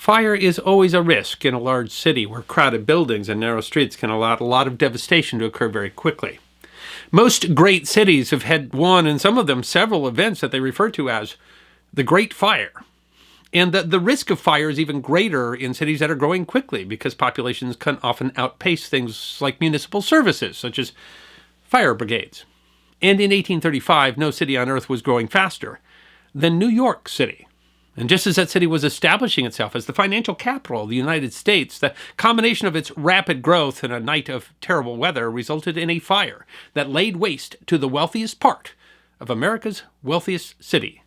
Fire is always a risk in a large city where crowded buildings and narrow streets can allow a lot of devastation to occur very quickly. Most great cities have had one, and some of them several, events that they refer to as the Great Fire. And the risk of fire is even greater in cities that are growing quickly because populations can often outpace things like municipal services, such as fire brigades. And in 1835, no city on earth was growing faster than New York City. And just as that city was establishing itself as the financial capital of the United States, the combination of its rapid growth and a night of terrible weather resulted in a fire that laid waste to the wealthiest part of America's wealthiest city.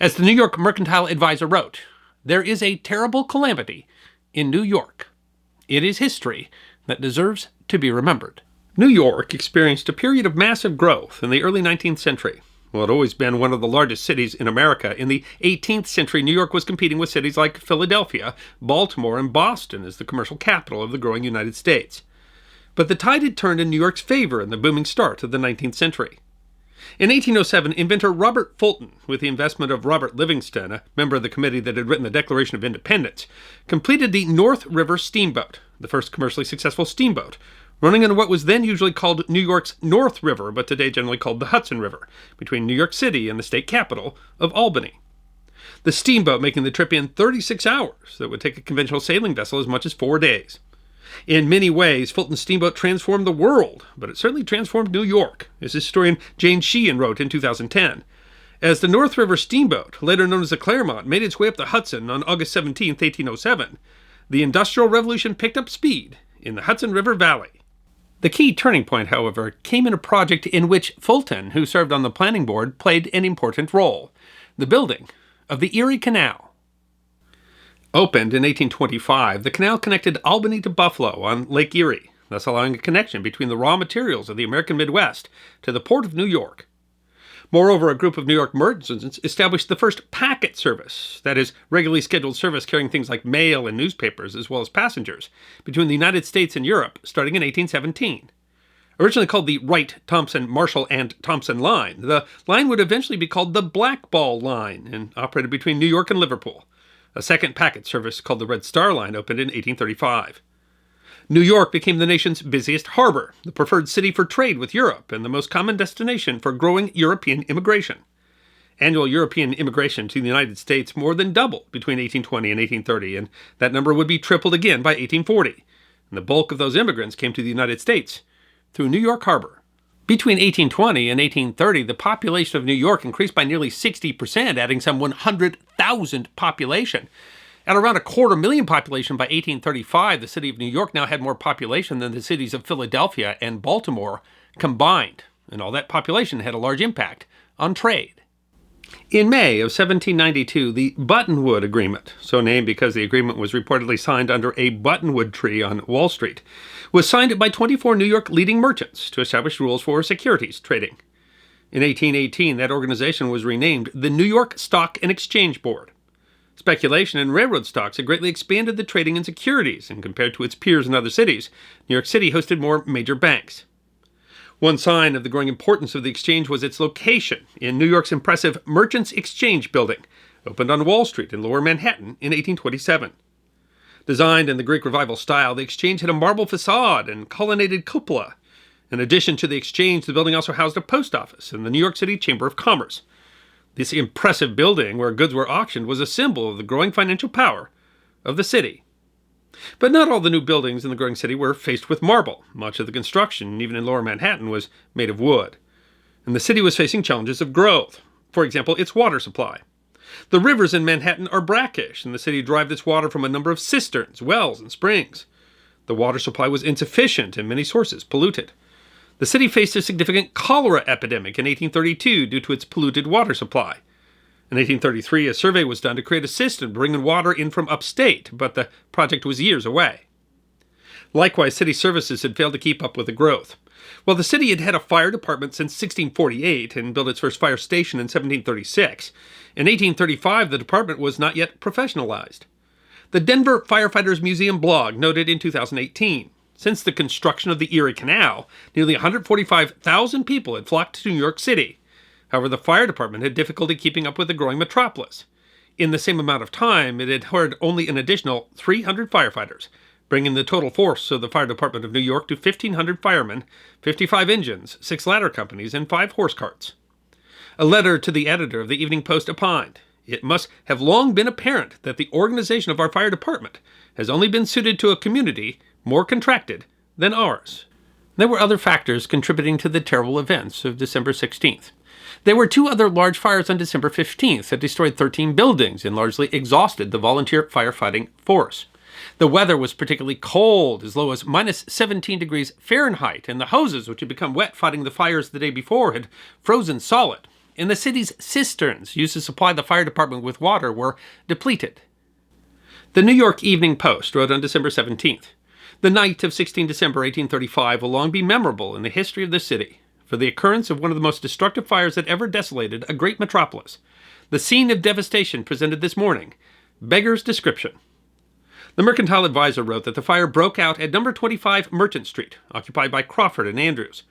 As the New York Mercantile Advisor wrote, "There is a terrible calamity in New York. It is history that deserves to be remembered." New York experienced a period of massive growth in the early 19th century. Well, it had always been one of the largest cities in America. In the 18th century, New York was competing with cities like Philadelphia, Baltimore, and Boston as the commercial capital of the growing United States. But the tide had turned in New York's favor in the booming start of the 19th century. In 1807, inventor Robert Fulton, with the investment of Robert Livingston, a member of the committee that had written the Declaration of Independence, completed the North River Steamboat, the first commercially successful steamboat, running on what was then usually called New York's North River, but today generally called the Hudson River, between New York City and the state capital of Albany. The steamboat making the trip in 36 hours that would take a conventional sailing vessel as much as 4 days. In many ways, Fulton's steamboat transformed the world, but it certainly transformed New York, as historian Jane Sheehan wrote in 2010. As the North River Steamboat, later known as the Claremont, made its way up the Hudson on August 17, 1807, the Industrial Revolution picked up speed in the Hudson River Valley. The key turning point, however, came in a project in which Fulton, who served on the planning board, played an important role: the building of the Erie Canal. Opened in 1825, the canal connected Albany to Buffalo on Lake Erie, thus allowing a connection between the raw materials of the American Midwest to the port of New York. Moreover, a group of New York merchants established the first packet service, that is, regularly scheduled service carrying things like mail and newspapers as well as passengers, between the United States and Europe, starting in 1817. Originally called the Wright, Thompson, Marshall, and Thompson Line, the line would eventually be called the Blackball Line and operated between New York and Liverpool. A second packet service called the Red Star Line opened in 1835. New York became the nation's busiest harbor, the preferred city for trade with Europe, and the most common destination for growing European immigration. Annual European immigration to the United States more than doubled between 1820 and 1830, and that number would be tripled again by 1840. And the bulk of those immigrants came to the United States through New York Harbor. Between 1820 and 1830, the population of New York increased by nearly 60%, adding some 100,000 population. At around 250,000 population by 1835, the city of New York now had more population than the cities of Philadelphia and Baltimore combined, and all that population had a large impact on trade. In May of 1792, the Buttonwood Agreement, so named because the agreement was reportedly signed under a buttonwood tree on Wall Street, was signed by 24 New York leading merchants to establish rules for securities trading. In 1818, that organization was renamed the New York Stock and Exchange Board. Speculation in railroad stocks had greatly expanded the trading in securities, and compared to its peers in other cities, New York City hosted more major banks. One sign of the growing importance of the exchange was its location in New York's impressive Merchants Exchange Building, opened on Wall Street in Lower Manhattan in 1827. Designed in the Greek Revival style, the exchange had a marble facade and colonnaded cupola. In addition to the exchange, the building also housed a post office and the New York City Chamber of Commerce. This impressive building, where goods were auctioned, was a symbol of the growing financial power of the city. But not all the new buildings in the growing city were faced with marble. Much of the construction, even in Lower Manhattan, was made of wood. And the city was facing challenges of growth. For example, its water supply. The rivers in Manhattan are brackish, and the city derived its water from a number of cisterns, wells, and springs. The water supply was insufficient and many sources polluted. The city faced a significant cholera epidemic in 1832 due to its polluted water supply. In 1833, a survey was done to create a system bringing water in from upstate, but the project was years away. Likewise, city services had failed to keep up with the growth. While the city had had a fire department since 1648 and built its first fire station in 1736, in 1835 the department was not yet professionalized. The Denver Firefighters Museum blog noted in 2018, since the construction of the Erie Canal, nearly 145,000 people had flocked to New York City. However, the fire department had difficulty keeping up with the growing metropolis. In the same amount of time, it had hired only an additional 300 firefighters, bringing the total force of the Fire Department of New York to 1,500 firemen, 55 engines, 6 ladder companies, and 5 horse carts. A letter to the editor of the Evening Post opined, "It must have long been apparent that the organization of our fire department has only been suited to a community more contracted than ours." There were other factors contributing to the terrible events of December 16th. There were 2 other large fires on December 15th that destroyed 13 buildings and largely exhausted the volunteer firefighting force. The weather was particularly cold, as low as minus 17 degrees Fahrenheit, and the hoses, which had become wet fighting the fires the day before, had frozen solid, and the city's cisterns used to supply the fire department with water were depleted. The New York Evening Post wrote on December 17th, "The night of 16 December 1835 will long be memorable in the history of the city for the occurrence of one of the most destructive fires that ever desolated a great metropolis. The scene of devastation presented this morning beggars description." The Mercantile Advisor wrote that the fire broke out at number 25 Merchant Street, occupied by Crawford and Andrews.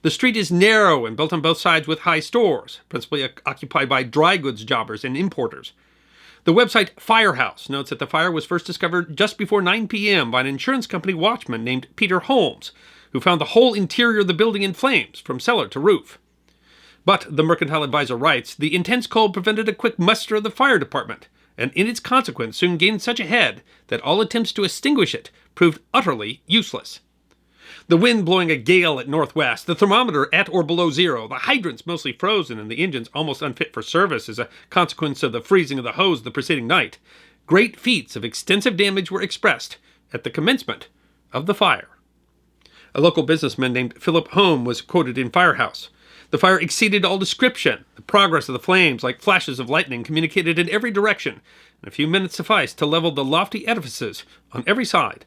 The street is narrow and built on both sides with high stores, principally occupied by dry goods jobbers and importers. The website Firehouse notes that the fire was first discovered just before 9 p.m. by an insurance company watchman named Peter Holmes, who found the whole interior of the building in flames from cellar to roof. But, the Mercantile Advisor writes, the intense cold prevented a quick muster of the fire department, and in its consequence soon gained such a head that all attempts to extinguish it proved utterly useless. The wind blowing a gale at northwest, the thermometer at or below zero, the hydrants mostly frozen, and the engines almost unfit for service as a consequence of the freezing of the hose the preceding night, great feats of extensive damage were expressed at the commencement of the fire. A local businessman named Philip Home was quoted in Firehouse. "The fire exceeded all description. The progress of the flames, like flashes of lightning, communicated in every direction, and a few minutes sufficed to level the lofty edifices on every side."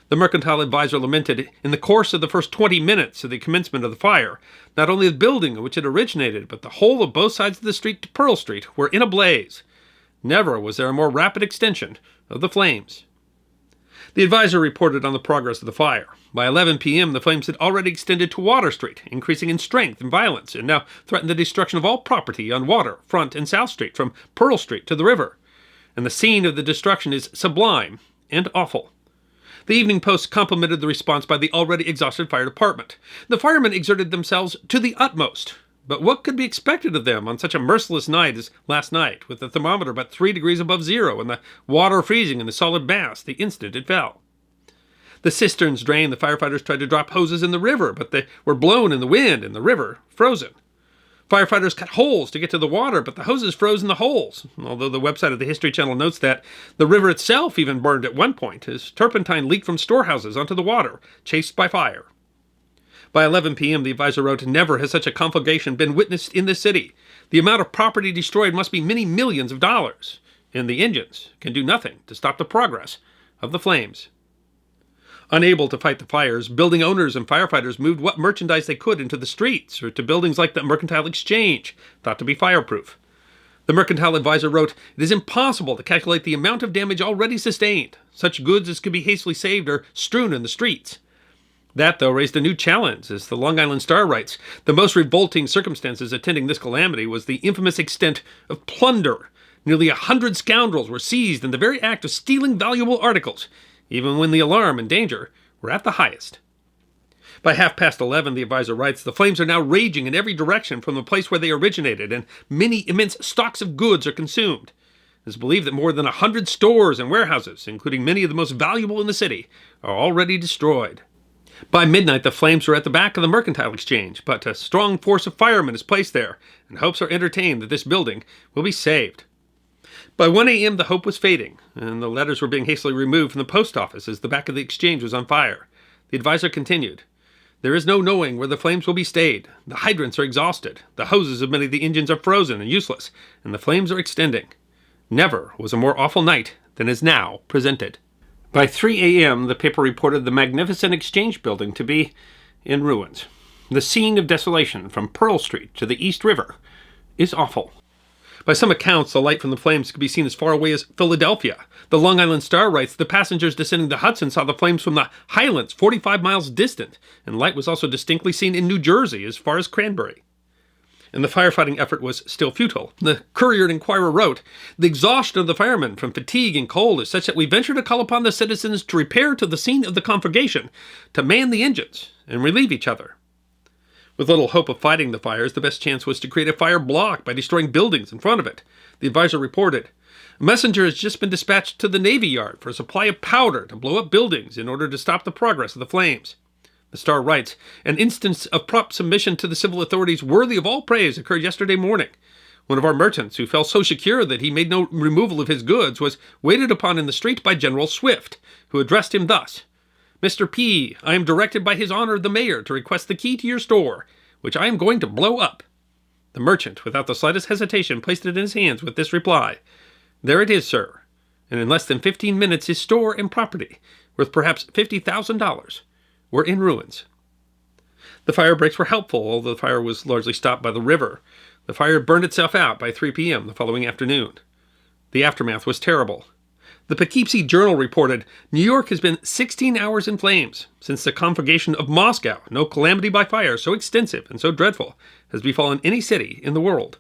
The Mercantile Advisor lamented, in the course of the first 20 minutes of the commencement of the fire, not only the building in which it originated, but the whole of both sides of the street to Pearl Street were in a blaze. Never was there a more rapid extension of the flames. The Advisor reported on the progress of the fire. By 11 p.m., the flames had already extended to Water Street, increasing in strength and violence, and now threatened the destruction of all property on Water, Front, and South Street, from Pearl Street to the river. And the scene of the destruction is sublime and awful. The Evening Post complimented the response by the already exhausted fire department. The firemen exerted themselves to the utmost. But what could be expected of them on such a merciless night as last night, with the thermometer but 3 degrees above zero and the water freezing in the solid mass the instant it fell? The cisterns drained, the firefighters tried to drop hoses in the river, but they were blown in the wind and the river frozen. Firefighters cut holes to get to the water, but the hoses froze in the holes, although the website of the History Channel notes that the river itself even burned at one point as turpentine leaked from storehouses onto the water, chased by fire. By 11 p.m., the Advisor wrote, "Never has such a conflagration been witnessed in this city. The amount of property destroyed must be many millions of dollars, and the engines can do nothing to stop the progress of the flames." Unable to fight the fires, building owners and firefighters moved what merchandise they could into the streets or to buildings like the Mercantile Exchange, thought to be fireproof. The Mercantile Advisor wrote, "It is impossible to calculate the amount of damage already sustained. Such goods as could be hastily saved are strewn in the streets." That, though, raised a new challenge, as the Long Island Star writes, "The most revolting circumstances attending this calamity was the infamous extent of plunder. Nearly 100 scoundrels were seized in the very act of stealing valuable articles, even when the alarm and danger were at the highest." By 11:30, the Advisor writes, "The flames are now raging in every direction from the place where they originated, and many immense stocks of goods are consumed. It is believed that more than 100 stores and warehouses, including many of the most valuable in the city, are already destroyed." By midnight, the flames were at the back of the Mercantile Exchange, but a strong force of firemen is placed there, and hopes are entertained that this building will be saved. By 1 a.m., the hope was fading, and the letters were being hastily removed from the post office as the back of the Exchange was on fire. The Advisor continued, "There is no knowing where the flames will be stayed. The hydrants are exhausted, the hoses of many of the engines are frozen and useless, and the flames are extending. Never was a more awful night than is now presented." By 3 a.m., the paper reported the magnificent Exchange building to be in ruins. The scene of desolation from Pearl Street to the East River is awful. By some accounts, the light from the flames could be seen as far away as Philadelphia. The Long Island Star writes, "The passengers descending the Hudson saw the flames from the Highlands 45 miles distant, and light was also distinctly seen in New Jersey as far as Cranberry." and the firefighting effort was still futile. The Courier and Inquirer wrote, "The exhaustion of the firemen from fatigue and cold is such that we venture to call upon the citizens to repair to the scene of the conflagration, to man the engines, and relieve each other." With little hope of fighting the fires, the best chance was to create a fire block by destroying buildings in front of it. The Advisor reported, "A messenger has just been dispatched to the Navy Yard for a supply of powder to blow up buildings in order to stop the progress of the flames." The Star writes, "An instance of prompt submission to the civil authorities worthy of all praise occurred yesterday morning. One of our merchants, who felt so secure that he made no removal of his goods, was waited upon in the street by General Swift, who addressed him thus: 'Mr. P., I am directed by his honor the mayor to request the key to your store, which I am going to blow up.' The merchant, without the slightest hesitation, placed it in his hands with this reply: 'There it is, sir.' And in less than 15 minutes his store and property, worth perhaps $50,000, were in ruins." The fire breaks were helpful, although the fire was largely stopped by the river. The fire burned itself out by 3 p.m. the following afternoon. The aftermath was terrible. The Poughkeepsie Journal reported, "New York has been 16 hours in flames. Since the conflagration of Moscow, no calamity by fire so extensive and so dreadful has befallen any city in the world."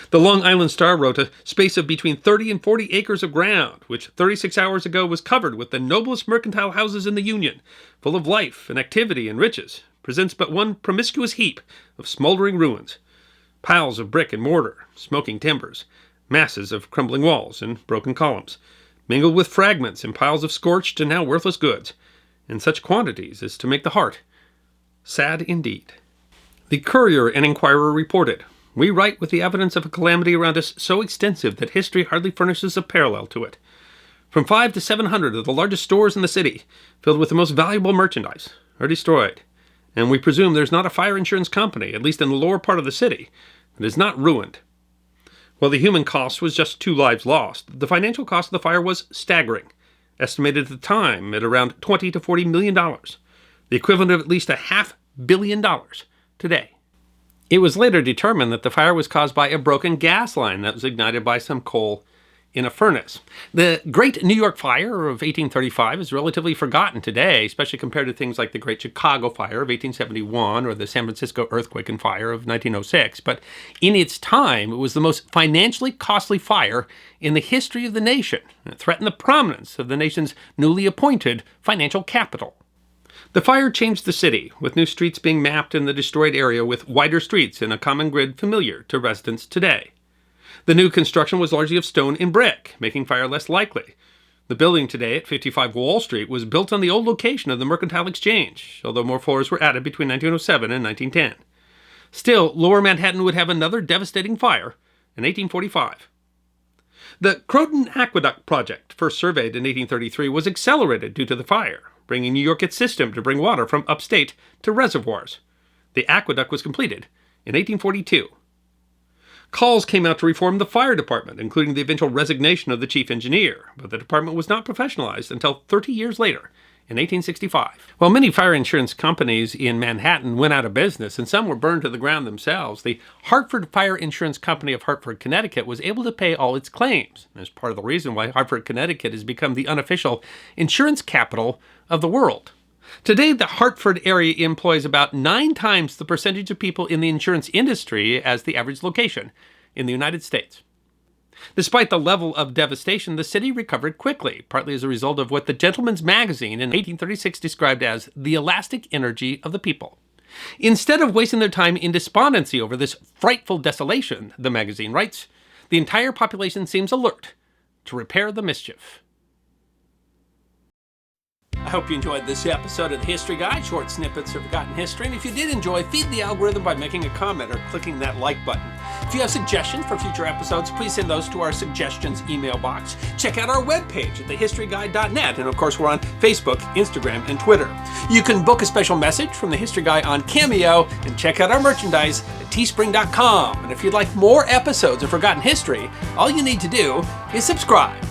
The Long Island Star wrote, "A space of between 30 and 40 acres of ground, which 36 hours ago was covered with the noblest mercantile houses in the Union, full of life and activity and riches, presents but one promiscuous heap of smoldering ruins. Piles of brick and mortar, smoking timbers, masses of crumbling walls and broken columns, mingled with fragments and piles of scorched and now worthless goods, in such quantities as to make the heart sad indeed." The Courier and Inquirer reported, "We write with the evidence of a calamity around us so extensive that history hardly furnishes a parallel to it. From 500 to 700 of the largest stores in the city, filled with the most valuable merchandise, are destroyed, and we presume there's not a fire insurance company, at least in the lower part of the city, that is not ruined." While the human cost was just 2 lives lost, the financial cost of the fire was staggering, estimated at the time at around $20 to $40 million, the equivalent of at least $500 million today. It was later determined that the fire was caused by a broken gas line that was ignited by some coal in a furnace. The Great New York Fire of 1835 is relatively forgotten today, especially compared to things like the Great Chicago Fire of 1871 or the San Francisco Earthquake and Fire of 1906. But in its time, it was the most financially costly fire in the history of the nation. It threatened the prominence of the nation's newly appointed financial capital. The fire changed the city, with new streets being mapped in the destroyed area with wider streets and a common grid familiar to residents today. The new construction was largely of stone and brick, making fire less likely. The building today at 55 Wall Street was built on the old location of the Mercantile Exchange, although more floors were added between 1907 and 1910. Still, Lower Manhattan would have another devastating fire in 1845. The Croton Aqueduct project, first surveyed in 1833, was accelerated due to the fire, bringing New York its system to bring water from upstate to reservoirs. The aqueduct was completed in 1842. Calls came out to reform the fire department, including the eventual resignation of the chief engineer, but the department was not professionalized until 30 years later, in 1865. While many fire insurance companies in Manhattan went out of business and some were burned to the ground themselves, the Hartford Fire Insurance Company of Hartford, Connecticut was able to pay all its claims. That's part of the reason why Hartford, Connecticut has become the unofficial insurance capital of the world. Today, the Hartford area employs about 9 times the percentage of people in the insurance industry as the average location in the United States. Despite the level of devastation, the city recovered quickly, partly as a result of what the Gentleman's Magazine in 1836 described as the elastic energy of the people. Instead of wasting their time in despondency over this frightful desolation, the magazine writes, the entire population seems alert to repair the mischief. I hope you enjoyed this episode of The History Guide, short snippets of forgotten history. And if you did enjoy, feed the algorithm by making a comment or clicking that like button. If you have suggestions for future episodes, please send those to our suggestions email box. Check out our webpage at thehistoryguide.net. And of course, we're on Facebook, Instagram, and Twitter. You can book a special message from The History Guy on Cameo and check out our merchandise at teespring.com. And if you'd like more episodes of Forgotten History, all you need to do is subscribe.